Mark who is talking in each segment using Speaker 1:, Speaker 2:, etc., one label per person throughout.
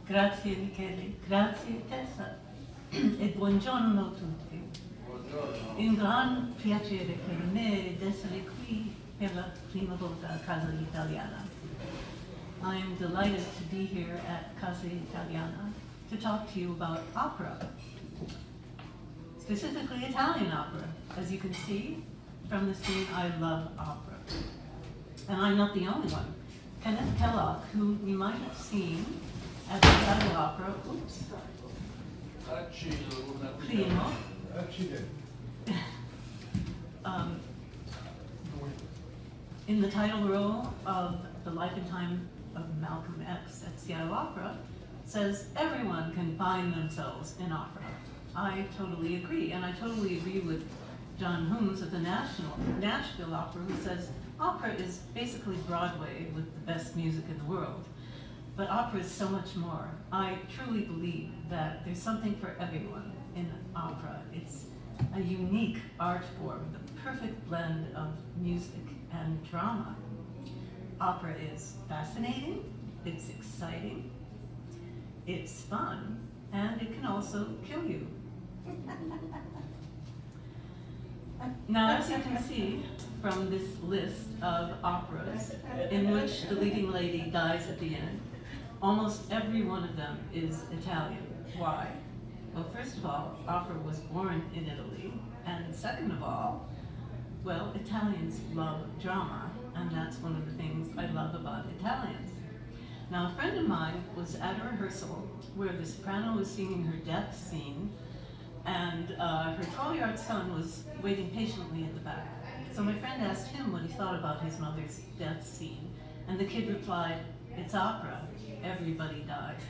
Speaker 1: Grazie Michele, grazie Tessa e buongiorno a tutti.
Speaker 2: Buongiorno.
Speaker 1: È un gran piacere per me essere qui per la prima volta a Casa Italiana. I am delighted to be here at Casa Italiana to talk to you about opera, specifically Italian opera. As you can see from the screen, I love opera. And I'm not the only one. Kenneth Kellogg, who you might have seen at the Chicago Opera, primo, in the title role of the Life and Time of Malcolm X at Seattle Opera, says everyone can find themselves in opera. I totally agree, and I totally agree with John Holmes at the Nashville Opera, who says opera is basically Broadway with the best music in the world. But opera is so much more. I truly believe that there's something for everyone in opera. It's a unique art form, the perfect blend of music and drama. Opera is fascinating, it's exciting, it's fun, and it can also kill you. Now, as you can see from this list of operas in which the leading lady dies at the end, almost every one of them is Italian. Why? Well, first of all, opera was born in Italy, and second of all, well, Italians love drama, and that's one of the things I love about Italians. Now, a friend of mine was at a rehearsal where the soprano was singing her death scene, and her 12-year-old son was waiting patiently at the back. So my friend asked him what he thought about his mother's death scene, and the kid replied, "It's opera. Everybody dies."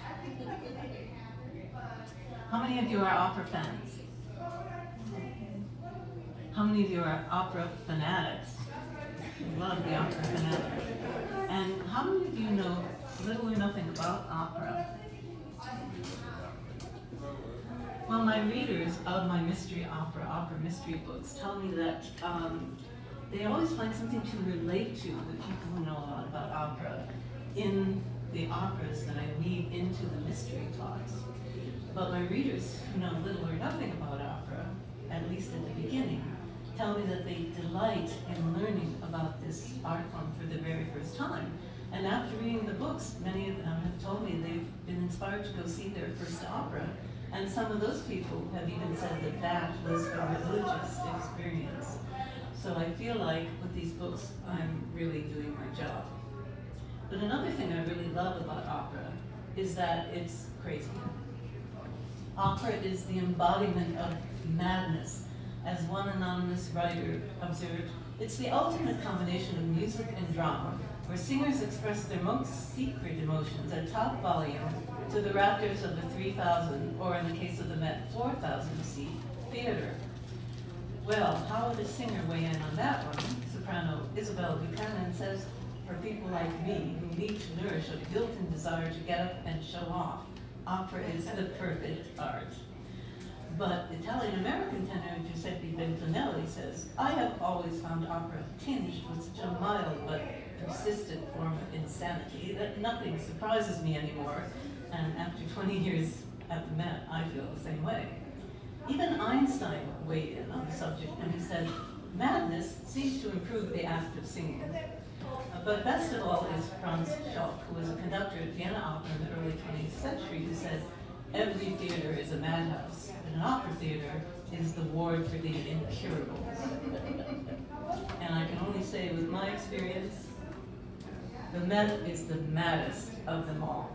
Speaker 1: How many of you are opera fans? How many of you are opera fanatics? I love the opera fanatics. And how many of you know little or nothing about opera? Well, my readers of my mystery opera mystery books tell me that they always find something to relate to, the people who know a lot about opera, in the operas that I weave into the mystery plots. But my readers who know little or nothing about opera, at least at the beginning, tell me that they delight in learning about this art form for the very first time. And after reading the books, many of them have told me they've been inspired to go see their first opera. And some of those people have even said that that was a religious experience. So I feel like with these books, I'm really doing my job. But another thing I really love about opera is that it's crazy. Opera is the embodiment of madness. As one anonymous writer observed, it's the ultimate combination of music and drama, where singers express their most secret emotions at top volume to the rafters of the 3,000, or in the case of the Met, 4,000-seat theater. Well, how would a singer weigh in on that one? Soprano Isabel Buchanan says, for people like me who need to nourish a built-in desire to get up and show off, opera is the perfect art. But Italian-American tenor Giuseppe Bentonelli says, I have always found opera tinged with such a mild but persistent form of insanity that nothing surprises me anymore. And after 20 years at the Met, I feel the same way. Even Einstein weighed in on the subject, and he said, madness seems to improve the act of singing. But best of all is Franz Schulk, who was a conductor at Vienna Opera in the early 20th century, who said, every theater is a madhouse, but an opera theater is the ward for the incurable. And I can only say with my experience, the Met is the maddest of them all.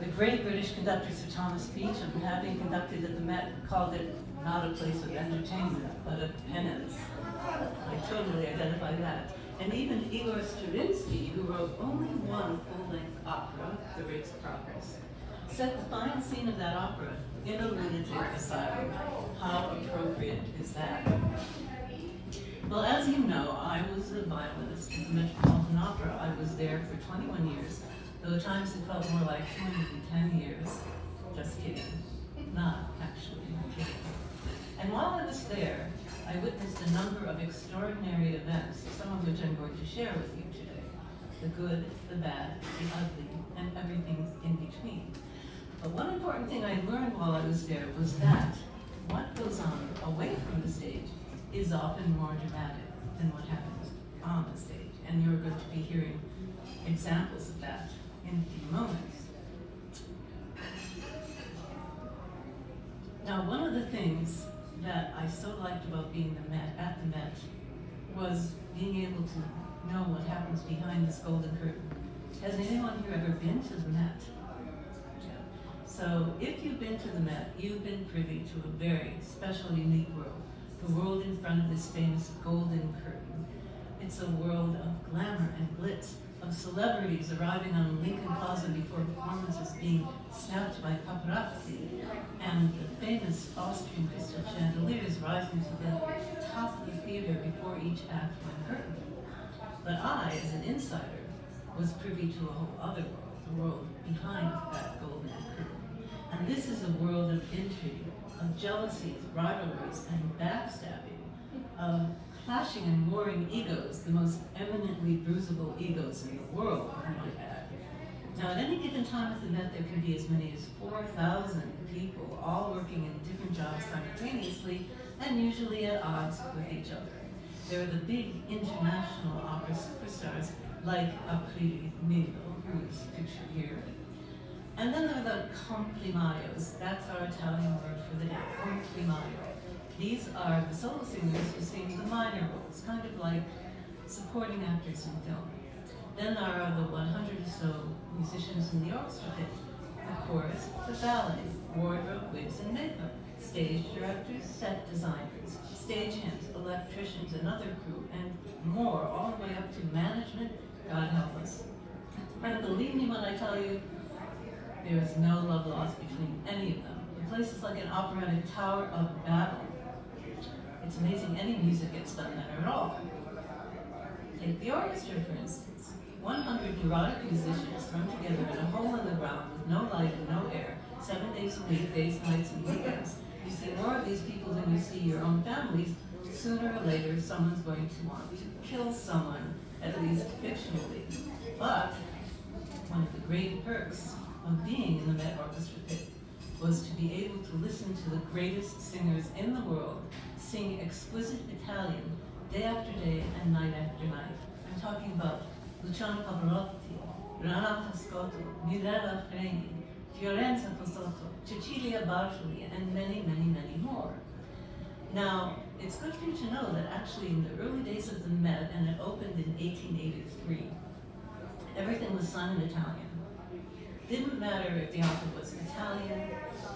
Speaker 1: The great British conductor Sir Thomas Beecham, having conducted at the Met, called it not a place of entertainment, but of penance. I totally identify that. And even Igor Stravinsky, who wrote only one full-length opera, The Rake's Progress, set the final scene of that opera in a lunatic asylum. How appropriate is that? Well, as you know, I was a violist at the Metropolitan Opera. I was there for 21 years, though at times it felt more like 210 years. Just kidding. Not actually kidding. And while I was there, I witnessed a number of extraordinary events, some of which I'm going to share with you today. The good, the bad, the ugly, and everything in between. one important thing I learned while I was there was that what goes on away from the stage is often more dramatic than what happens on the stage. And you're going to be hearing examples of that in a few moments. Now, one of the things that I so liked about being at the Met was being able to know what happens behind this golden curtain. Has anyone here ever been to the Met? Yeah. So if you've been to the Met, you've been privy to a very special, unique world. The world in front of this famous golden curtain. It's a world of glamour and glitz, of celebrities arriving on Lincoln Plaza before performances being snapped by paparazzi, and the famous Austrian crystal chandeliers rising to the top of the theater before each act went curtain. But I, as an insider, was privy to a whole other world, the world behind that golden curtain. And this is a world of intrigue, of jealousies, rivalries, and backstabbing, of clashing and warring egos, the most eminently bruisable egos in the world, I might add. Now, at any given time at the Met, there can be as many as 4,000 people, all working in different jobs simultaneously, and usually at odds with each other. There are the big international opera superstars, like Milner, who is pictured here. And then there are the complimajos. That's our Italian word for the day, complimajo. These are the solo singers who sing the minor roles, kind of like supporting actors in film. Then there are the 100 or so musicians in the orchestra pit, the chorus, the ballet, wardrobe, wigs, and makeup, stage directors, set designers, stagehands, electricians, another crew, and more, all the way up to management, God help us. And believe me when I tell you, there is no love lost between any of them. The place is like an operatic Tower of Babel. It's amazing any music gets done there at all. Take the orchestra, for instance. 100 neurotic musicians thrown together in a hole in the ground with no light and no air, 7 days a week, days, nights, and weekends. You see more of these people than you see your own families. Sooner or later, someone's going to want to kill someone, at least fictionally. But one of the great perks of being in the Met Orchestra pit was to be able to listen to the greatest singers in the world sing exquisite Italian day after day and night after night. I'm talking about Luciano Pavarotti, Renato Scotto, Mirella Freni, Fiorenza Cosotto, Cecilia Bartoli, and many, many, many more. Now, it's good for you to know that actually in the early days of the Met, and it opened in 1883, everything was sung in Italian. Didn't matter if the opera was Italian,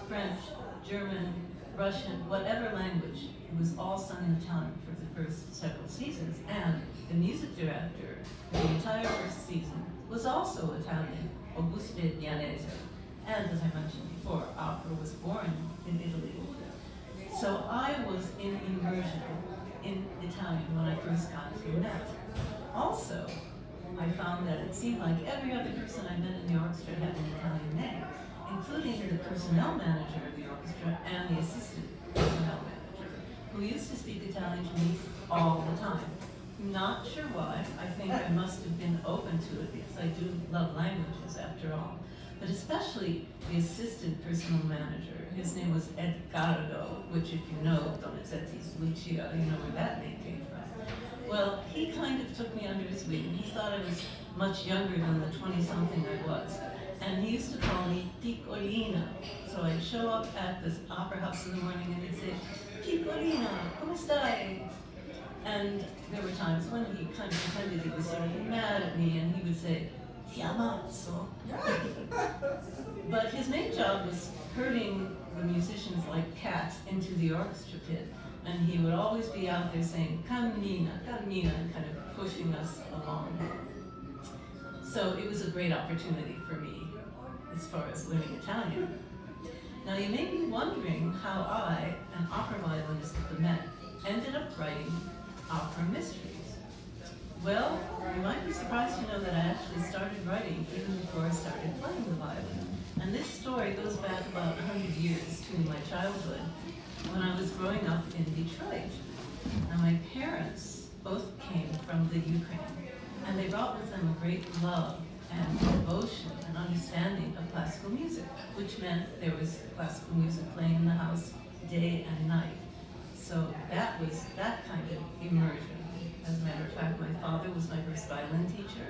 Speaker 1: French, German, Russian, whatever language, it was all sung in Italian for the first several seasons. And the music director for the entire first season was also Italian, Auguste Dianese. And as I mentioned before, opera was born in Italy. So I was in immersion in Italian when I first got to the Met. Also, I found that it seemed like every other person I met in the orchestra had an Italian name, including the personnel manager of the orchestra and the assistant personnel manager, who used to speak Italian to me all the time. Not sure why. I think I must have been open to it because I do love languages after all. But especially the assistant personal manager. His name was Edgardo, which if you know Donizetti's Lucia, you know where that name came from. Well, he kind of took me under his wing. He thought I was much younger than the 20-something I was. And he used to call me Piccolina. So I'd show up at this opera house in the morning and he'd say, Piccolina, come stai? And there were times when he kind of pretended he was sort of mad at me and he would say, Ti ammazzo. But his main job was herding the musicians like cats into the orchestra pit. And he would always be out there saying, cammina, cammina, and kind of pushing us along. So it was a great opportunity for me as far as learning Italian. Now you may be wondering how I, an opera violinist at the Met, ended up writing opera mysteries. Well, you might be surprised to know that I actually started writing even before I started playing the violin. And this story goes back about 100 years to my childhood, when I was growing up in Detroit. And my parents both came from the Ukraine, and they brought with them a great love and devotion and understanding of classical music, which meant there was classical music playing in the house day and night. So that was that kind of immersion. As a matter of fact, my father was my first violin teacher.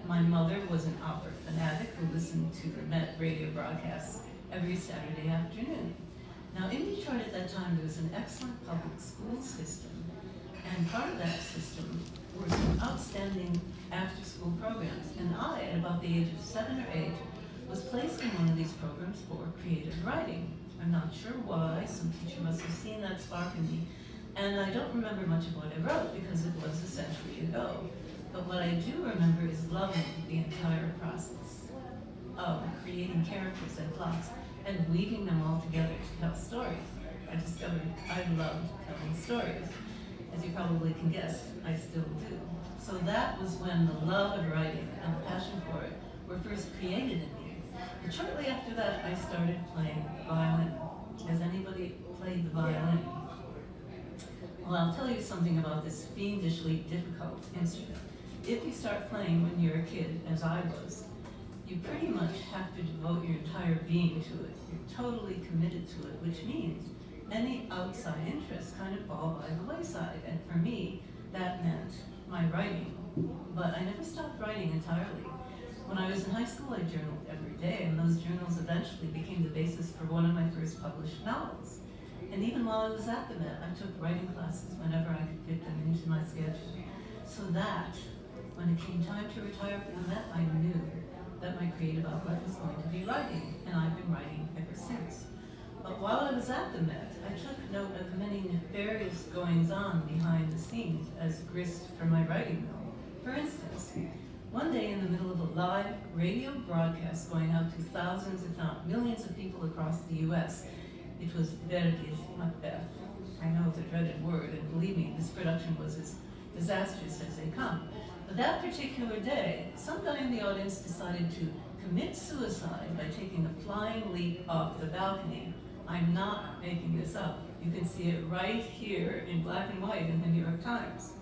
Speaker 1: My mother was an opera fanatic who listened to the Met radio broadcasts every Saturday afternoon. Now, in Detroit at that time, there was an excellent public school system, and part of that system were some outstanding after-school programs. And I, at about the age of 7 or 8, was placed in one of these programs for creative writing. I'm not sure why. Some teacher must have seen that spark in me. And I don't remember much of what I wrote because it was a century ago. But what I do remember is loving the entire process of creating characters and plots and weaving them all together to tell stories. I discovered I loved telling stories. As you probably can guess, I still do. So that was when the love of writing and the passion for it were first created in me. But shortly after that, I started playing violin. Has anybody played the violin? Well, I'll tell you something about this fiendishly difficult instrument. If you start playing when you're a kid, as I was, you pretty much have to devote your entire being to it. You're totally committed to it, which means any outside interests kind of fall by the wayside. And for me, that meant my writing. But I never stopped writing entirely. When I was in high school, I journaled every day, and those journals eventually became the basis for one of my first published novels. And even while I was at the Met, I took writing classes whenever I could fit them into my schedule. So that, when it came time to retire from the Met, I knew that my creative outlet was going to be writing, and I've been writing ever since. But while I was at the Met, I took note of many nefarious goings-on behind the scenes as grist for my writing mill. For instance, one day in the middle of a live radio broadcast going out to thousands, if not millions of people across the U.S., it was Verdi's Macbeth. I know it's a dreaded word, and believe me, this production was as disastrous as they come. But that particular day, some guy in the audience decided to commit suicide by taking a flying leap off the balcony. I'm not making this up. You can see it right here in black and white in the New York Times.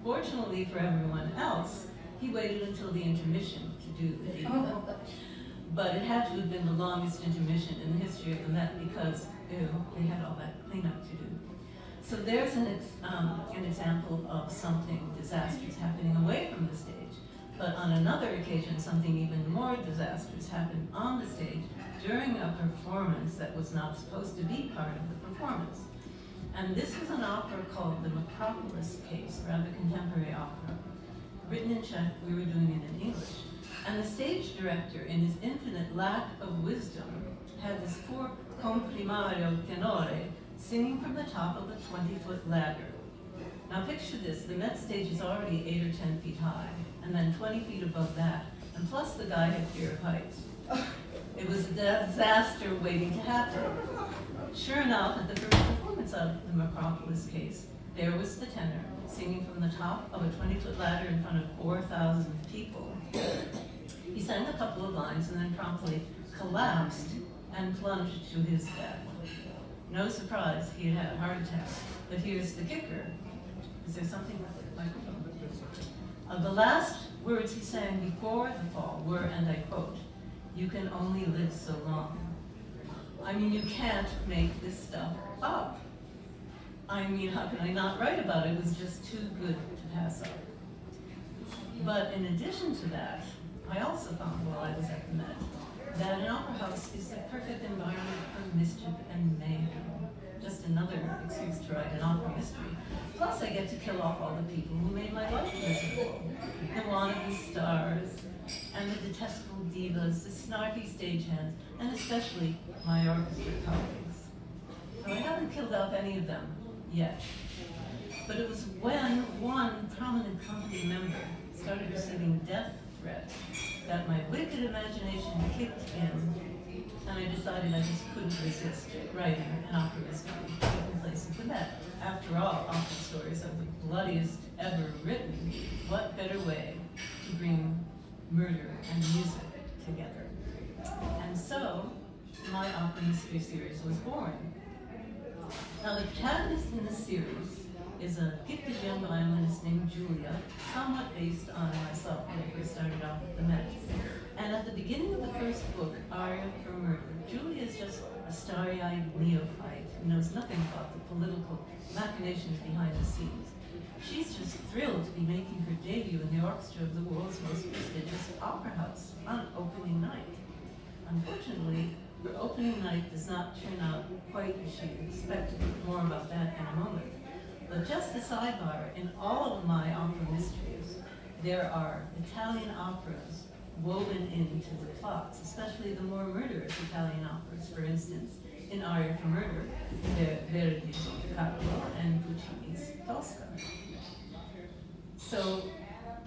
Speaker 1: Fortunately for everyone else, he waited until the intermission to do the deed. But it had to have been the longest intermission in the history of the Met because, they had all that cleanup to do. So there's an example of something disastrous happening away from the stage. But on another occasion, something even more disastrous happened on the stage during a performance that was not supposed to be part of the performance. And this was an opera called the Metropolis Case, a rather contemporary opera. Written in Czech, we were doing it in English. And the stage director, in his infinite lack of wisdom, had this poor comprimario tenore singing from the top of a 20-foot ladder. Now picture this, the Met stage is already 8 or 10 feet high, and then 20 feet above that, and plus the guy had fear of heights. It was a disaster waiting to happen. Sure enough, at the first performance of the Metropolis Case, there was the tenor singing from the top of a 20-foot ladder in front of 4,000 people. He sang a couple of lines and then promptly collapsed and plunged to his death. No surprise, he had had a heart attack. But here's the kicker. Is there something with the microphone? The last words he sang before the fall were, and I quote, "You can only live so long." I mean, you can't make this stuff up. I mean, how can I not write about it? It was just too good to pass up. But in addition to that, I also found while I was at the Met that an opera house is the perfect environment for mischief and mayhem. Just another excuse to write an opera mystery. Plus, I get to kill off all the people who made my life miserable. The wannabe stars, and the detestable divas, the snarky stagehands, and especially my orchestra colleagues. So I haven't killed off any of them yet. But it was when one prominent company member started receiving death threats that my wicked imagination kicked in, and I decided I just couldn't resist writing an opera mystery taking place in Quebec. After all, opera stories are the bloodiest ever written. What better way to bring murder and music together? And so, my opera mystery series was born. Now, the protagonist in this series is a gifted young violinist named Julia, somewhat based on myself when I first started off at the Met. And at the beginning of the first book, Aria for Murder, Julia is just a starry-eyed neophyte who knows nothing about the political machinations behind the scenes. She's just thrilled to be making her debut in the orchestra of the world's most prestigious opera house on opening night. Unfortunately, her opening night does not turn out quite as she expected. More about that in a moment. But just a sidebar, in all of my opera mysteries, there are Italian operas woven into the plots, especially the more murderous Italian operas. For instance, in Aria for Murder, Verdi's Carlo and Puccini's Tosca. So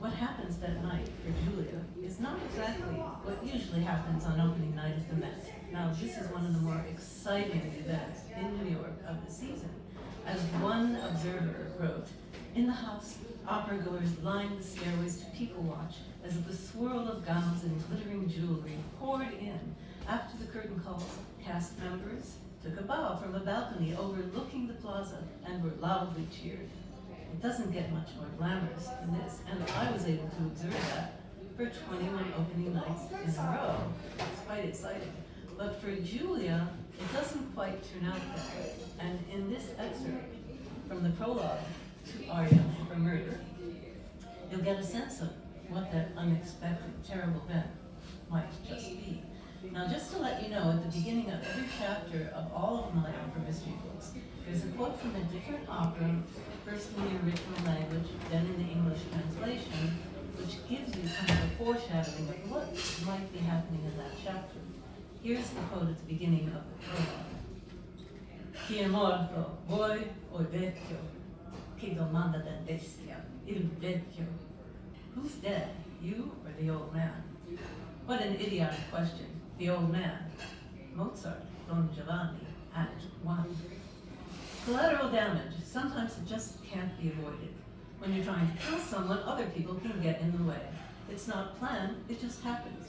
Speaker 1: what happens that night for Julia is not exactly what usually happens on opening night at the Met. Now, this is one of the more exciting events in New York of the season. As one observer wrote, in the house, opera goers lined the stairways to people watch as the swirl of gowns and glittering jewelry poured in. After the curtain calls, cast members took a bow from a balcony overlooking the plaza and were loudly cheered. It doesn't get much more glamorous than this, and I was able to observe that for 21 opening nights in a row. It's quite exciting. But for Julia, it doesn't quite turn out that way. And in this excerpt from the prologue to Aria for Murder, you'll get a sense of what that unexpected, terrible event might just be. Now, just to let you know, at the beginning of every chapter of all of my opera mystery books, there's a quote from a different opera, first in the original language, then in the English translation, which gives you kind of a foreshadowing of what might be happening in that chapter. Here's the quote at the beginning of the prologue. Chi è morto, voi o il vecchio? Chi domanda del bestia? Il vecchio. Who's dead, you or the old man? What an idiotic question. The old man. Mozart, Don Giovanni, Act 1. Collateral damage. Sometimes it just can't be avoided. When you're trying to kill someone, other people can get in the way. It's not planned, it just happens.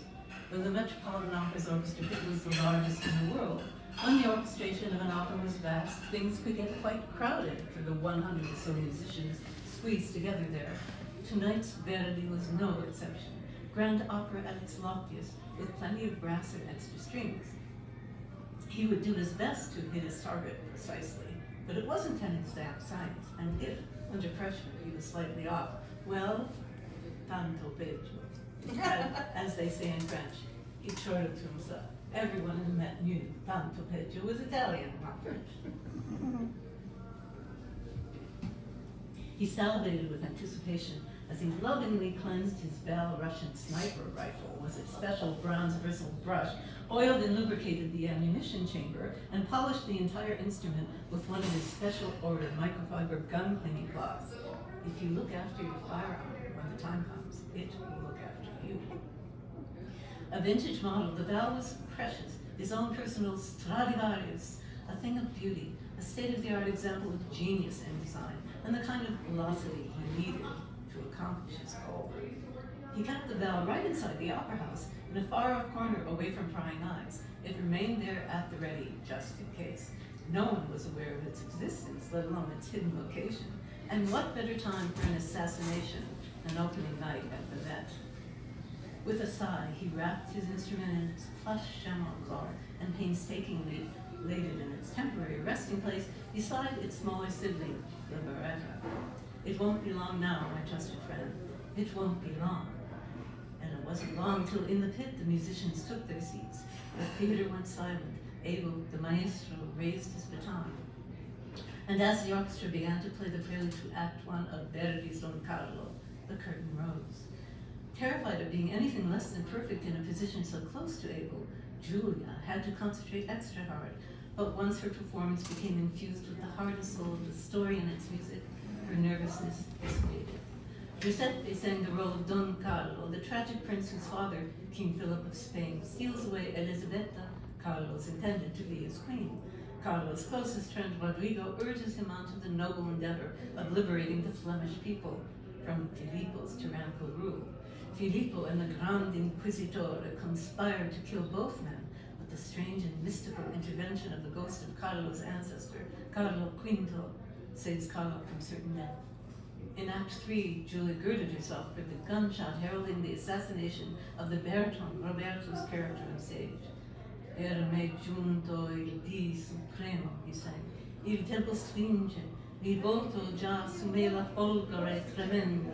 Speaker 1: Though the Metropolitan Opera's orchestra pit was the largest in the world, when the orchestration of an opera was vast, things could get quite crowded for the 100 or so musicians squeezed together there. Tonight's Verdi was no exception. Grand opera at its loftiest, with plenty of brass and extra strings. He would do his best to hit his target precisely, but it wasn't an exact science, and if, under pressure, he was slightly off, well, tanto peggio. As they say in French, he chortled to himself. Everyone in the Met knew tanto peggio was Italian, not French. He salivated with anticipation as he lovingly cleansed his Belarusian sniper rifle with its special bronze bristled brush, oiled and lubricated the ammunition chamber, and polished the entire instrument with one of his special ordered microfiber gun cleaning cloths. If you look after your firearm when the time comes, it will look after you. A vintage model, the bell was precious, his own personal Stradivarius, a thing of beauty, a state-of-the-art example of genius in design, and the kind of velocity he needed to accomplish his goal. He kept the bell right inside the opera house, in a far-off corner away from prying eyes. It remained there at the ready, just in case. No one was aware of its existence, let alone its hidden location. And what better time for an assassination than opening night at the Met? With a sigh, he wrapped his instrument in its plush chamois cloth and painstakingly laid it in its temporary resting place beside its smaller sibling, the Beretta. It won't be long now, my trusted friend. It won't be long. And it wasn't long till in the pit the musicians took their seats. The theater went silent. Abel, the maestro, raised his baton. And as the orchestra began to play the prelude to Act 1 of Verdi's Don Carlo, the curtain rose. Terrified of being anything less than perfect in a position so close to Abel, Julia had to concentrate extra hard. But once her performance became infused with the heart and soul of the story and its music, her nervousness dissipated. Giuseppe sang the role of Don Carlo, the tragic prince whose father, King Philip of Spain, steals away Elisabetta, Carlo's intended to be his queen. Carlo's closest friend, Rodrigo, urges him on to the noble endeavor of liberating the Flemish people from Filippo's tyrannical rule. Filippo and the Grand Inquisitore conspire to kill both men, but the strange and mystical intervention of the ghost of Carlo's ancestor, Carlo V, saves Carlo from certain death. In Act 3, Julia girded herself for the gunshot heralding the assassination of the baritone Roberto's character on stage. Era me giunto il dì supremo, he sang. Il tempo stringe, mi volto già su me la folgore tremenda.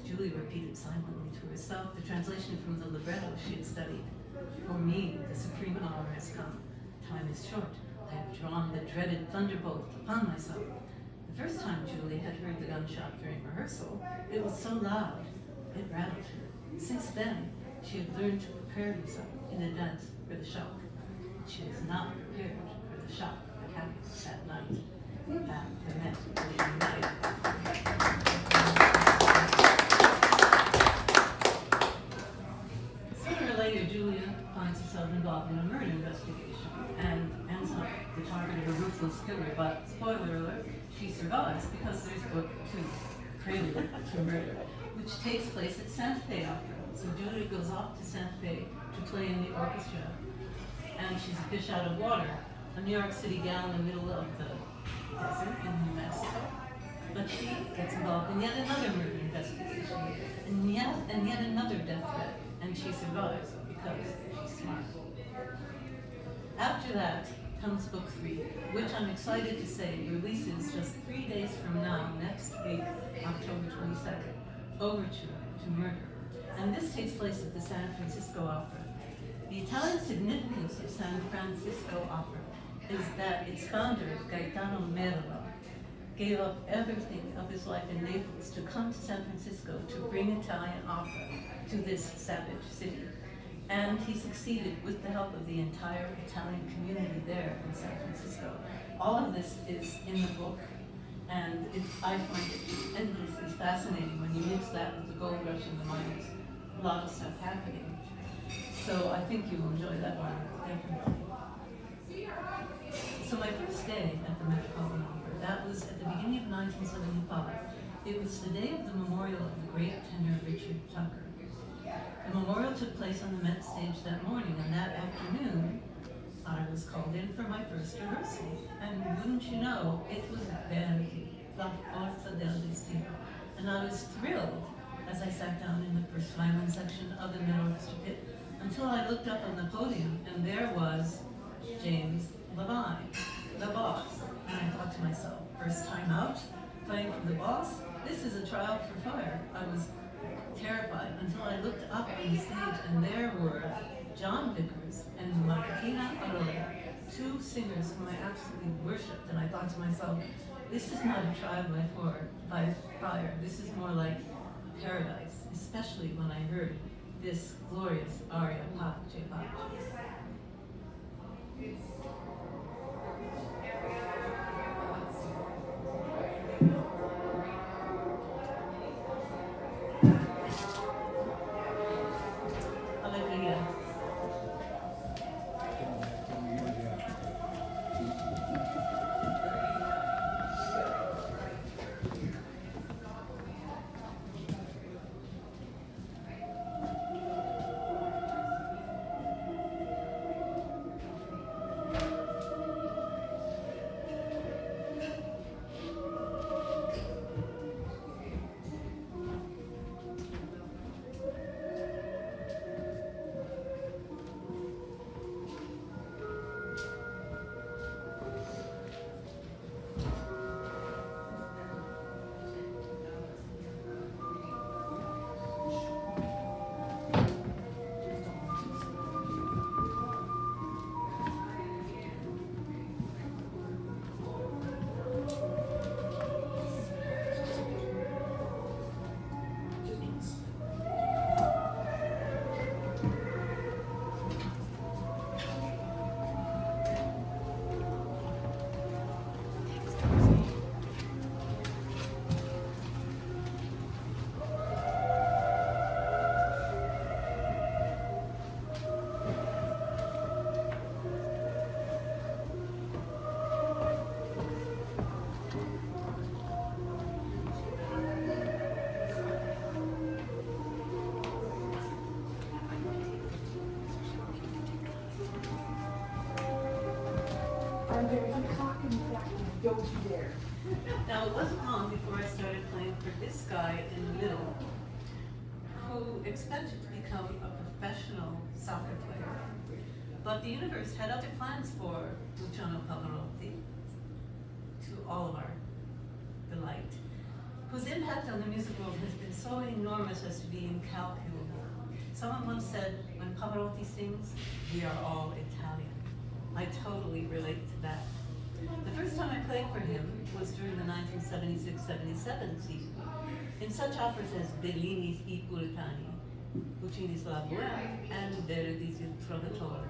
Speaker 1: Julia repeated silently to herself the translation from the libretto she had studied. For me, the supreme hour has come. Time is short. I have drawn the dreaded thunderbolt upon myself. The first time Julie had heard the gunshot during rehearsal, it was so loud, it rattled her. Since then, she had learned to prepare herself in advance for the shock. She was not prepared for the shock that happened that night at the Metropolitan night. Sooner or later, Julia finds herself involved in a murder investigation and ends up the target of a ruthless killer. But spoiler alert, she survives because there's book 2, Prelude to Murder, which takes place at Santa Fe Opera. So Julia goes off to Santa Fe to play in the orchestra, and she's a fish out of water, a New York City gal in the middle of the desert in New Mexico. But she gets involved in yet another murder investigation, and yet another death threat, and she survives because she's smart. After that comes book 3, which I'm excited to say releases just 3 days from now, next week, October 22nd, Overture to Murder. And this takes place at the San Francisco Opera. The Italian significance of San Francisco Opera is that its founder, Gaetano Merlo, gave up everything of his life in Naples to come to San Francisco to bring Italian opera to this savage city. And he succeeded with the help of the entire Italian community there in San Francisco. All of this is in the book, and I find it endlessly fascinating when you mix that with the gold rush and the miners. A lot of stuff happening. So I think you'll enjoy that one, definitely. So my first day at the Metropolitan Opera, that was at the beginning of 1975. It was the day of the memorial of the great tenor Richard Tucker. The memorial took place on the Met stage that morning, and that afternoon, I was called in for my first rehearsal. And wouldn't you know, it was Verdi, La Forza del Destino. And I was thrilled as I sat down in the first violin section of the mid-orchestra pit, until I looked up on the podium, and there was James Levine, the boss. And I thought to myself, first time out, playing for the boss? This is a trial for fire. I was terrified until I looked up on the stage, and there were John Vickers and Martina Arola, 2 singers whom I absolutely worshipped. And I thought to myself, this is not a trial by fire. This is more like paradise, especially when I heard this glorious aria, Pace, Pace. Hallelujah.
Speaker 2: there's a cock in the back, don't you dare.
Speaker 1: Now, it wasn't long before I started playing for this guy in the middle, who expected to become a professional soccer player. But the universe had other plans for Luciano Pavarotti, to all of our delight, whose impact on the music world has been so enormous as to be incalculable. Someone once said, when Pavarotti sings, we are all Italian. I totally relate to that. The first time I played for him was during the 1976-77 season, in such operas as Bellini's I Puritani, Puccini's La Bohème, and Verdi's Il Trovatore.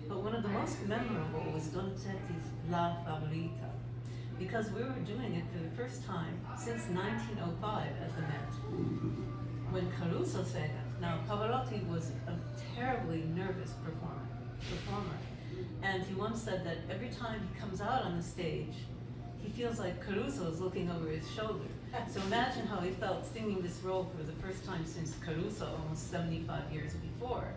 Speaker 1: But one of the most memorable was Donizetti's La Favorita, because we were doing it for the first time since 1905 at the Met, when Caruso sang it. Now, Pavarotti was a terribly nervous performer, and he once said that every time he comes out on the stage, he feels like Caruso is looking over his shoulder. So imagine how he felt singing this role for the first time since Caruso, almost 75 years before.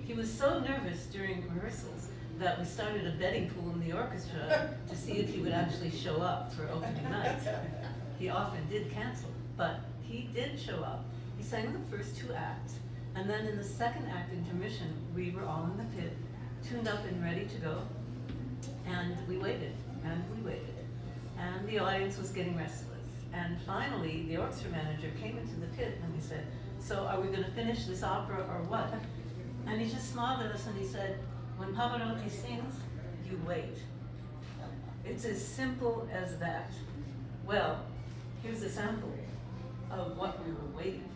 Speaker 1: He was so nervous during rehearsals that we started a betting pool in the orchestra to see if he would actually show up for opening night. He often did cancel, but he did show up. He sang the first two acts, and then in the second act intermission, we were all in the pit, tuned up and ready to go, and we waited, and we waited, and the audience was getting restless. And finally, the orchestra manager came into the pit and he said, so are we going to finish this opera or what? And he just smiled at us and he said, when Pavarotti sings, you wait. It's as simple as that. Well, here's a sample of what we were waiting for.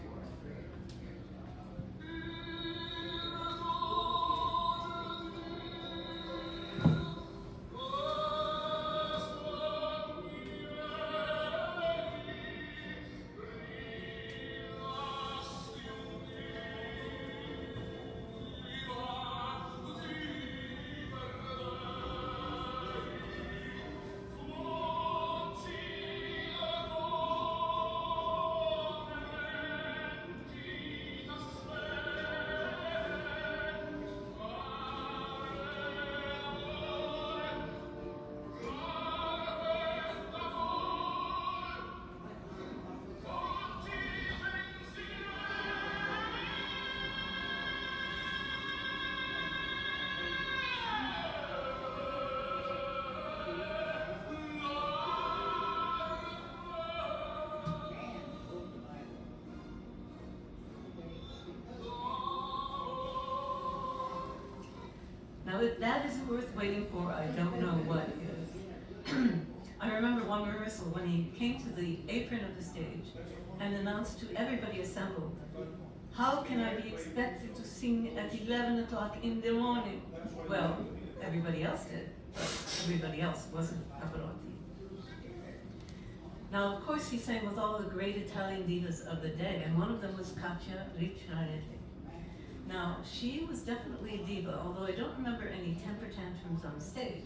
Speaker 1: Now, if that isn't worth waiting for, I don't know what is. I remember one rehearsal when he came to the apron of the stage and announced to everybody assembled, how can I be expected to sing at 11 o'clock in the morning? Well, everybody else did, but everybody else wasn't Pavarotti. Now, of course, he sang with all the great Italian divas of the day, and one of them was Katia Ricciarelli. Now, she was definitely a diva, although I don't remember any temper tantrums on stage.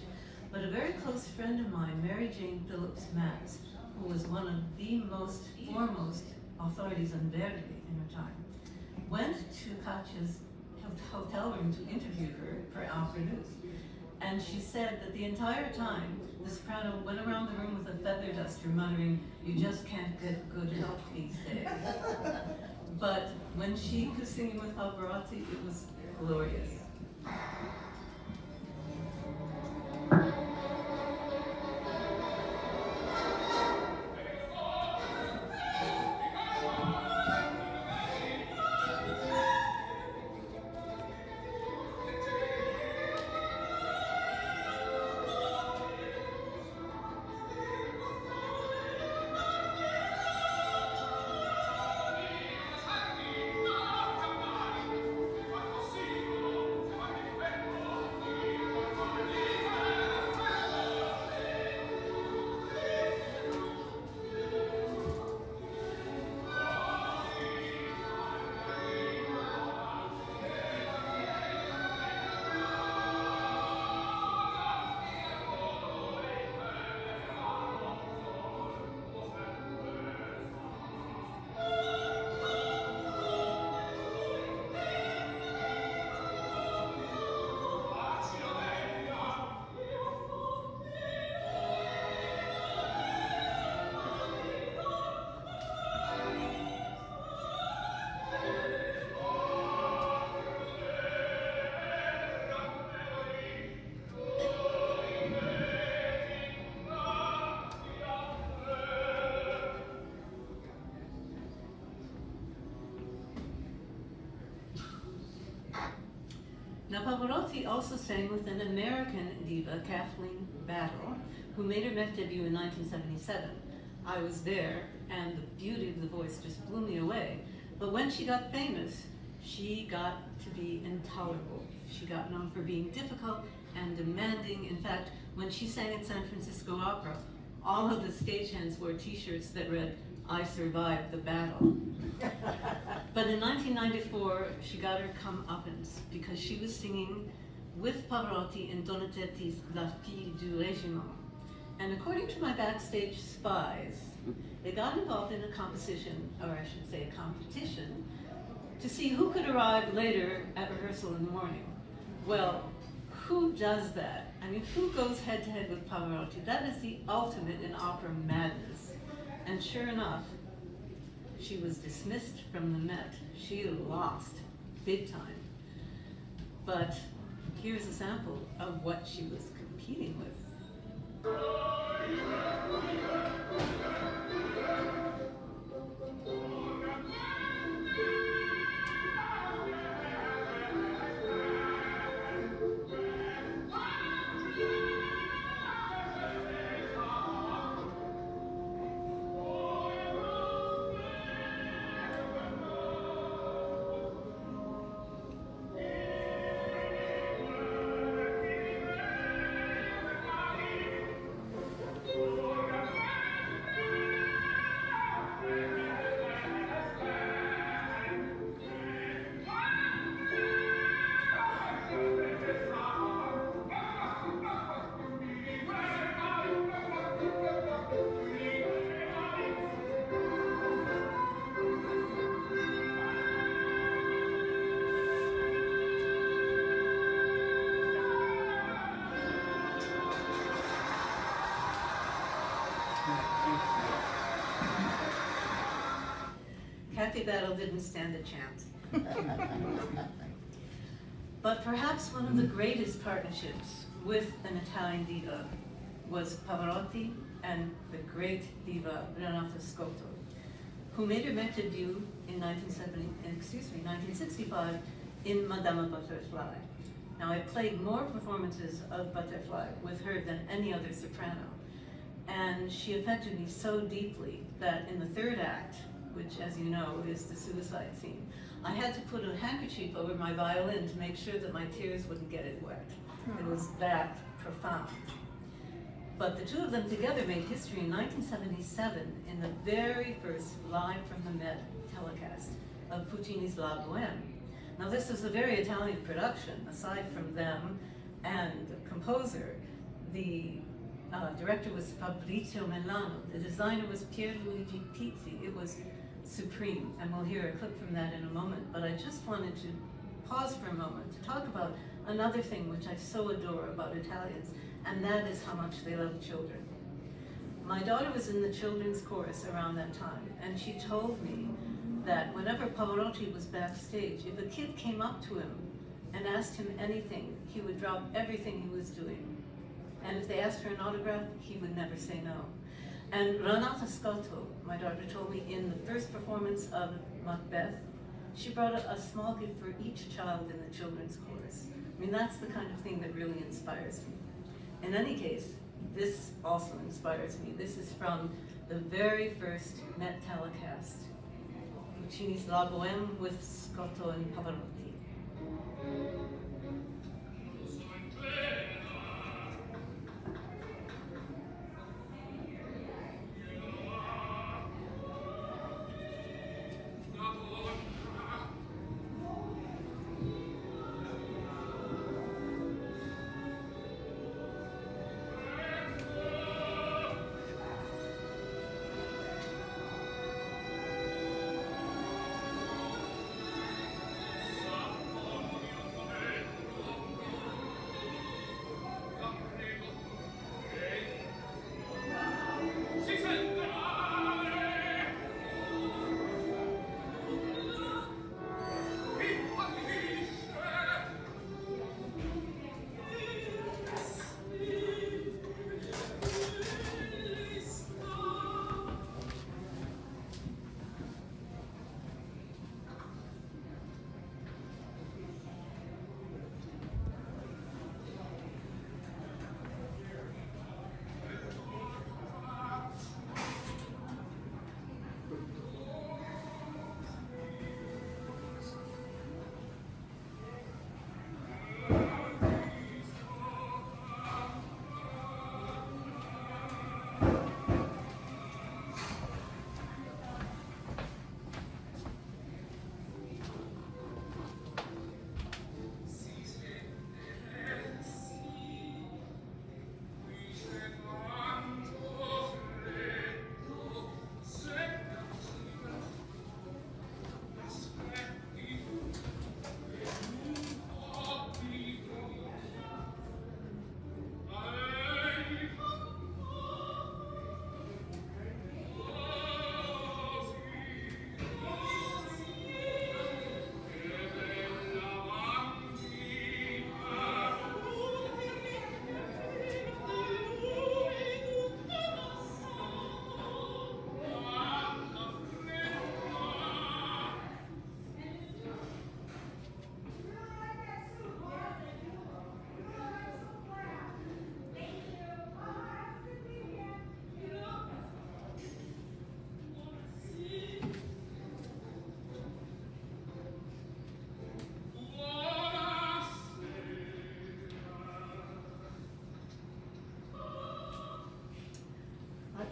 Speaker 1: But a very close friend of mine, Mary Jane Phillips Matz, who was one of the most foremost authorities on Verdi in her time, went to Katya's hotel room to interview her for Alfred And she said that the entire time, the soprano went around the room with a feather duster muttering, you just can't get good help these days. But when she was singing with Pavarotti, it was glorious. Pavarotti also sang with an American diva, Kathleen Battle, who made her Met debut in 1977. I was there, and the beauty of the voice just blew me away. But when she got famous, she got to be intolerable. She got known for being difficult and demanding. In fact, when she sang at San Francisco Opera, all of the stagehands wore t-shirts that read, "I survived the battle." But in 1994, she got her comeuppance because she was singing with Pavarotti in Donizetti's La Fille du Régiment. And according to my backstage spies, they got involved in a composition, or I should say a competition, to see who could arrive later at rehearsal in the morning. Well, who does that? I mean, who goes head to head with Pavarotti? That is the ultimate in opera madness. And sure enough, she was dismissed from the Met. She lost big time. But here's a sample of what she was competing with. Kathy Battle didn't stand a chance. But perhaps one of the greatest partnerships with an Italian diva was Pavarotti and the great diva Renata Scotto, who made her Met debut in 1965 in Madama Butterfly. Now, I played more performances of Butterfly with her than any other soprano, and she affected me so deeply that in the third act, which, as you know, is the suicide scene, I had to put a handkerchief over my violin to make sure that my tears wouldn't get it wet. It was that profound. But the two of them together made history in 1977 in the very first Live from the Met telecast of Puccini's La Bohème. Now, this was a very Italian production. Aside from them and the composer, the director was Fabrizio Milano. The designer was Pierluigi Pizzi. It was supreme, and we'll hear a clip from that in a moment. But I just wanted to pause for a moment to talk about another thing which I so adore about Italians, and that is how much they love children. My daughter was in the children's chorus around that time, and she told me that whenever Pavarotti was backstage, if a kid came up to him and asked him anything, he would drop everything he was doing. And if they asked for an autograph, he would never say no. And Renata Scotto, my daughter told me, in the first performance of Macbeth, she brought a small gift for each child in the children's chorus. I mean, that's the kind of thing that really inspires me. In any case, this also inspires me. This is from the very first Met telecast, Puccini's La Bohème with Scotto and Pavarotti.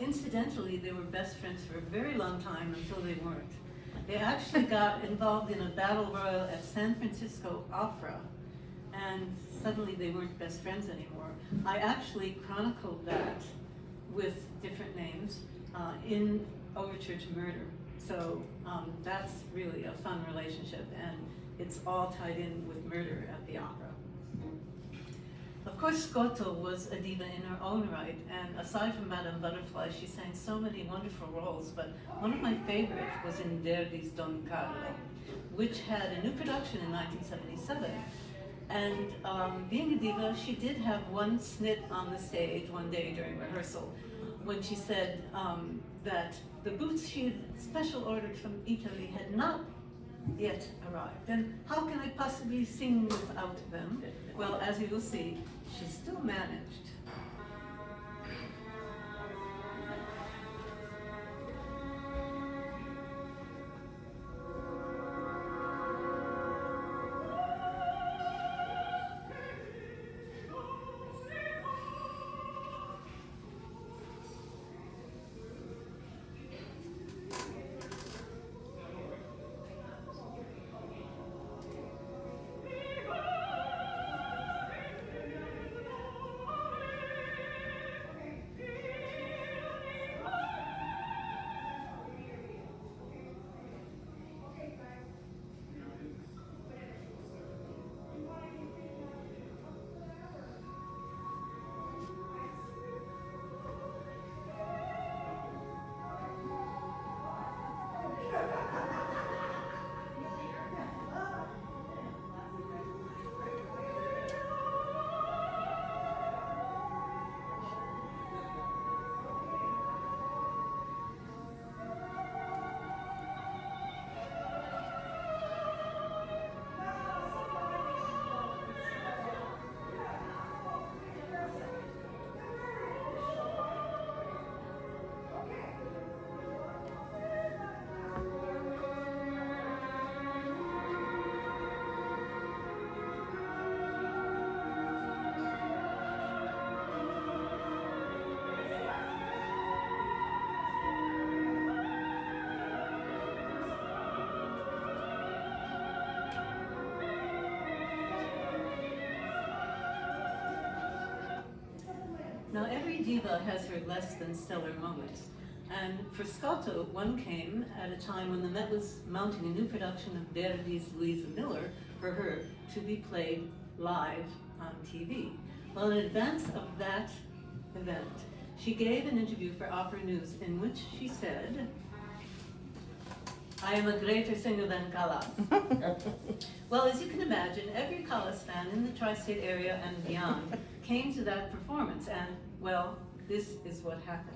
Speaker 1: incidentally, they were best friends for a very long time until they weren't. They actually got involved in a battle royal at San Francisco Opera, and suddenly they weren't best friends anymore. I actually chronicled that with different names in Overture to Murder. So that's really a fun relationship, and it's all tied in with murder at the opera. Of course, Scotto was a diva in her own right, and aside from Madame Butterfly, she sang so many wonderful roles, but one of my favorites was in Verdi's Don Carlo, which had a new production in 1977. And being a diva, she did have one snit on the stage one day during rehearsal when she said that the boots she had special ordered from Italy had not yet arrived. And how can I possibly sing without them? Well, as you will see, she still managed. Now, every diva has her less than stellar moments. And for Scotto, one came at a time when the Met was mounting a new production of Verdi's Louisa Miller for her to be played live on TV. Well, in advance of that event, she gave an interview for Opera News in which she said, "I am a greater singer than Callas." Well, as you can imagine, every Callas fan in the tri-state area and beyond came to that performance, and, well, this is what happened.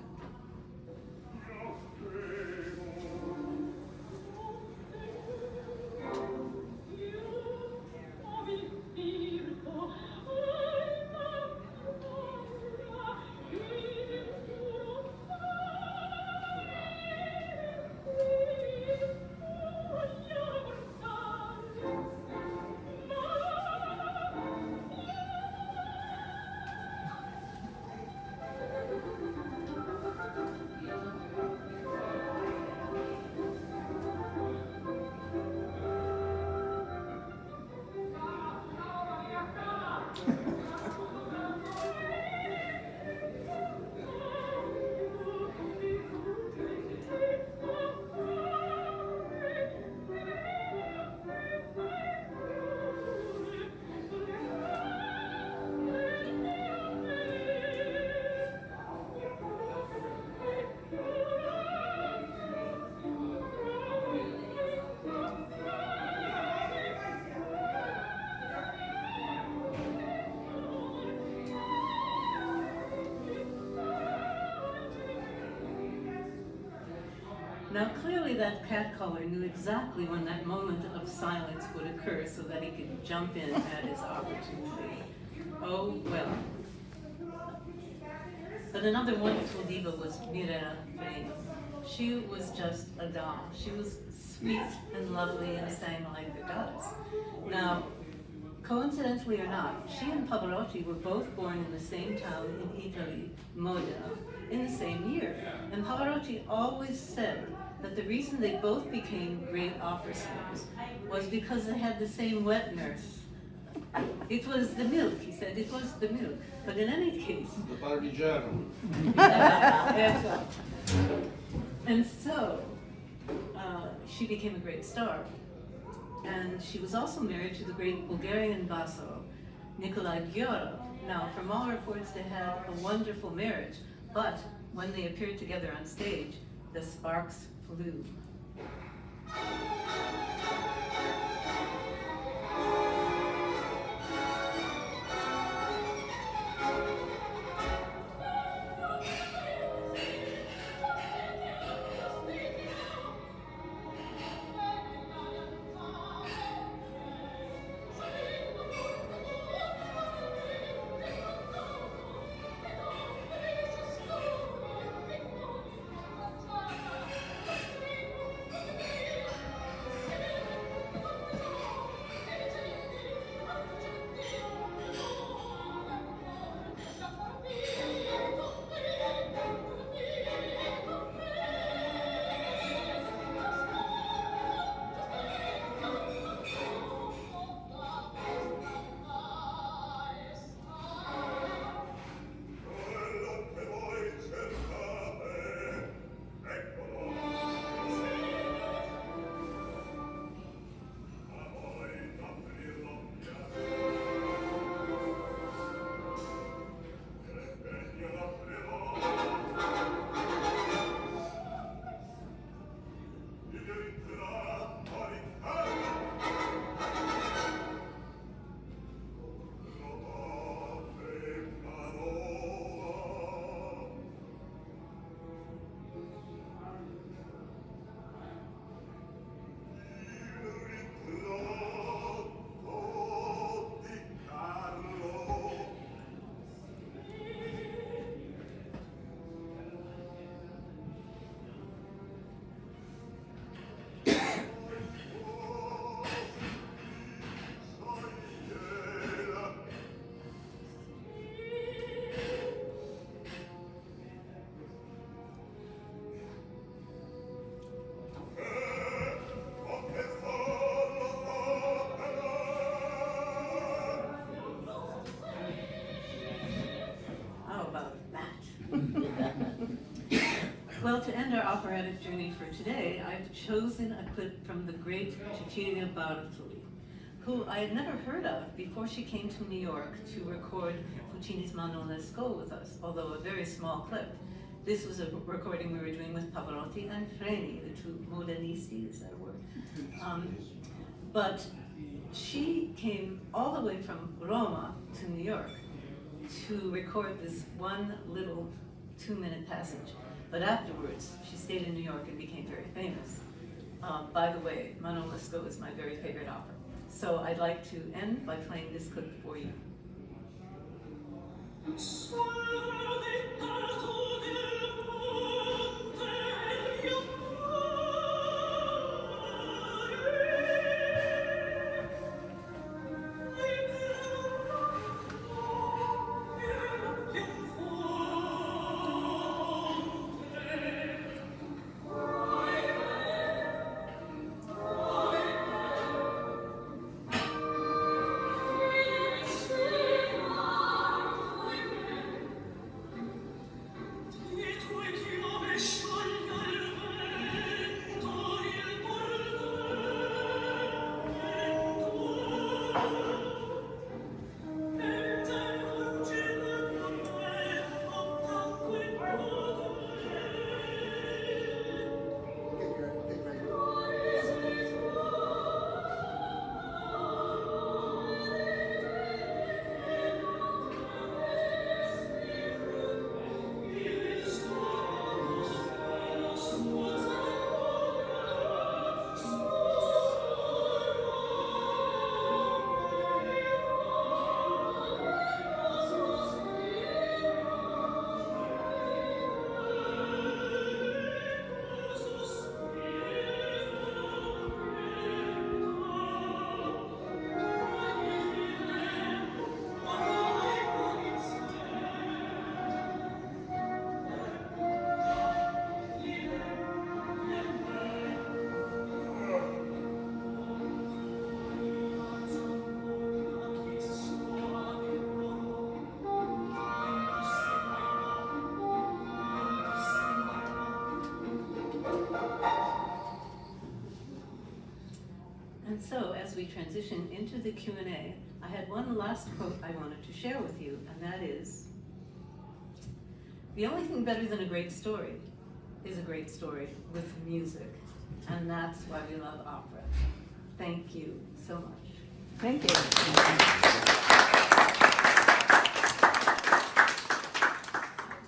Speaker 1: Now, clearly that catcaller knew exactly when that moment of silence would occur so that he could jump in at his opportunity. Oh, well. But another wonderful diva was Mirella Freni. She was just a doll. She was sweet and lovely and sang like a goddess. Now, coincidentally or not, she and Pavarotti were both born in the same town in Italy, Modena, in the same year. And Pavarotti always said that the reason they both became great opera singers was because they had the same wet nurse. It was the milk, he said, it was the milk. But in any case...
Speaker 3: The Parmigiano.
Speaker 1: And so, she became a great star. And she was also married to the great Bulgarian basso, Nikolai Gyorov. Now, from all reports, they had a wonderful marriage, but when they appeared together on stage, the sparks flew. Well, to end our operatic journey for today, I've chosen a clip from the great Cecilia Bartoli, who I had never heard of before she came to New York to record Puccini's Ma non l'esco with us, although a very small clip. This was a recording we were doing with Pavarotti and Freni, the two modernisti, is that a word? But she came all the way from Roma to New York to record this one little 2-minute passage. But afterwards, she stayed in New York and became very famous. By the way, Ma non l'esco is my very favorite opera. So I'd like to end by playing this clip for you. we transition into the Q&A, I had one last quote I wanted to share with you, and that is, "The only thing better than a great story is a great story with music." And that's why we love opera. Thank you so much.
Speaker 2: Thank you.
Speaker 1: Do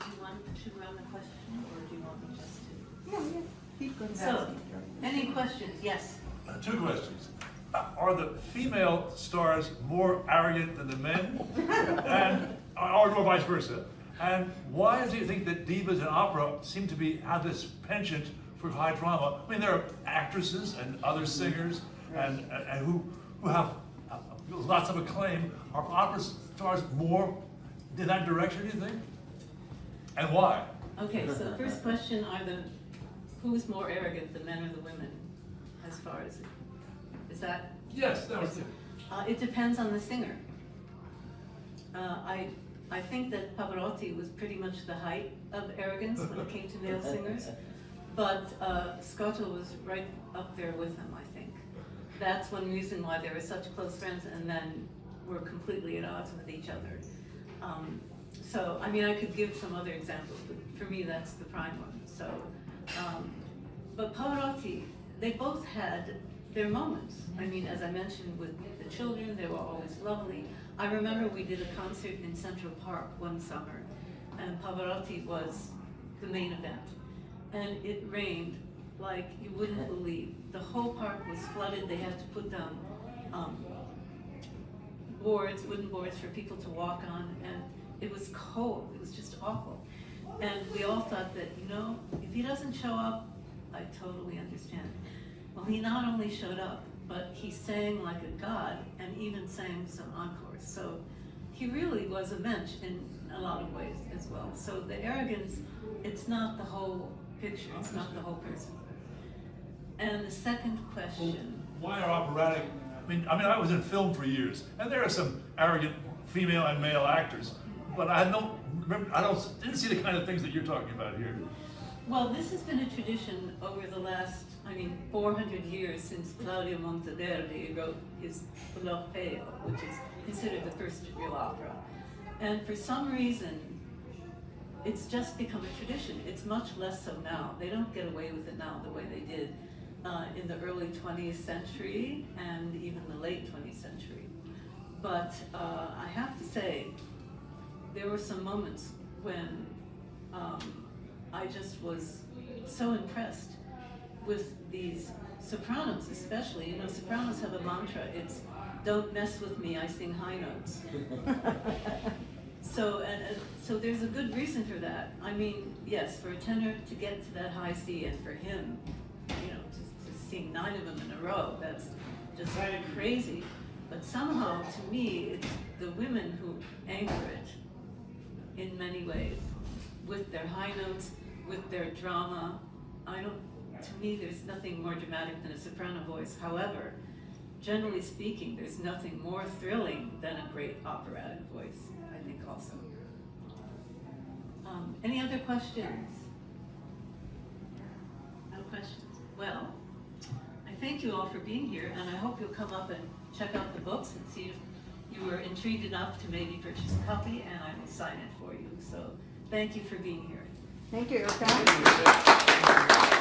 Speaker 1: you want to run the question, or do you want me just to?
Speaker 2: Yeah. Keep going.
Speaker 1: So, any questions? Yes.
Speaker 3: Two questions. Are the female stars more arrogant than the men? Or vice versa? And why do you think that divas in opera seem to have this penchant for high drama? I mean, there are actresses and other singers and who have lots of acclaim. Are opera stars more in that direction, do you think? And why?
Speaker 1: Okay, so the first question who's more arrogant, the men or the women, as far as, is that?
Speaker 3: Yes, that was it.
Speaker 1: It depends on the singer. I think that Pavarotti was pretty much the height of arrogance when it came to male singers, but Scotto was right up there with him, I think. That's one reason why they were such close friends and then were completely at odds with each other. So, I mean, I could give some other examples, but for me that's the prime one. So, but Pavarotti, they both had their moments. I mean, as I mentioned with the children, they were always lovely. I remember we did a concert in Central Park one summer, and Pavarotti was the main event. And it rained like you wouldn't believe. The whole park was flooded. They had to put down wooden boards for people to walk on, and it was cold. It was just awful. And we all thought that, you know, if he doesn't show up, I totally understand. Well, he not only showed up, but he sang like a god and even sang some encores. So he really was a mensch in a lot of ways as well. So the arrogance, it's not the whole picture, it's not the whole person. And the second question.
Speaker 3: Why are operatic? I mean, I was in film for years, and there are some arrogant female and male actors, but didn't see the kind of things that you're talking about here.
Speaker 1: Well, this has been a tradition over the last, 400 years since Claudio Monteverdi wrote his L'Orfeo, which is considered the first real opera. And for some reason, it's just become a tradition. It's much less so now. They don't get away with it now the way they did in the early 20th century and even the late 20th century. But I have to say, there were some moments when I just was so impressed with these sopranos, especially. You know, sopranos have a mantra. It's, "Don't mess with me, I sing high notes." So there's a good reason for that. I mean, yes, for a tenor to get to that high C, and for him, you know, to sing 9 of them in a row, that's just crazy. But somehow, to me, it's the women who anchor it in many ways, with their high notes, with their drama. To me, there's nothing more dramatic than a soprano voice. However, generally speaking, there's nothing more thrilling than a great operatic voice, I think also. Any other questions? No questions? Well, I thank you all for being here, and I hope you'll come up and check out the books and see if you were intrigued enough to maybe purchase a copy, and I will sign it for you. So thank you for being here.
Speaker 2: Thank you, Erica.